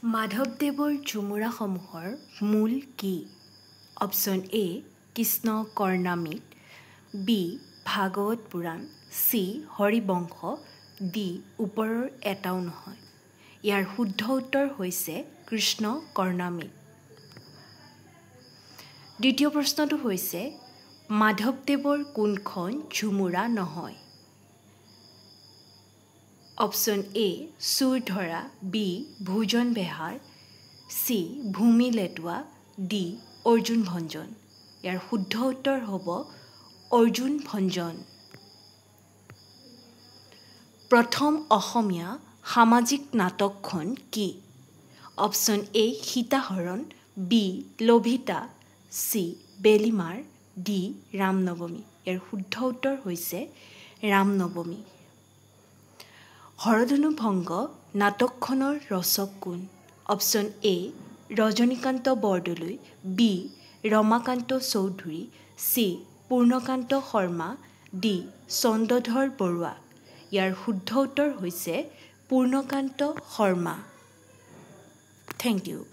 মাধৱদেৱৰ ঝুমুৰাসমূহৰ মূল কি? Option A Krishna কৰ্ণামৃত, B Bhagavat Purana, C Harivansh, D ওপৰৰ এটাও নহয়। ইয়াৰ শুদ্ধ উত্তৰ হৈছে কৃষ্ণ কৰ্ণামৃত। দ্বিতীয় প্ৰশ্নটো হৈছে মাধৱদেৱৰ কোনখন ঝুমুৰা নহয়? অপশ্যন এ চুৰধৰা, বি ভোজন বেহাৰ, চি ভূমি লেটোৱা, ডি অৰ্জুন ভঞ্জন। ইয়াৰ শুদ্ধ উত্তৰ হ'ব অৰ্জুন ভঞ্জন। প্ৰথম অসমীয়া সামাজিক নাটকখন কি? অপশ্যন এ সীতাহৰণ, বি লভিতা, চি বেলিমাৰ, ডি ৰামনৱমী। ইয়াৰ শুদ্ধ উত্তৰ হৈছে ৰামনৱমী। হৰধনু ভংগ নাটকখনৰ ৰচক কোন? Option A Rajanikanta Bordoloi, B Ramakanta Choudhury, C Purnakanta Sharma, D Chandradhar Barua. ইয়াৰ শুদ্ধ উত্তৰ হৈছে পূৰ্ণকান্ত শৰ্মা। Thank U.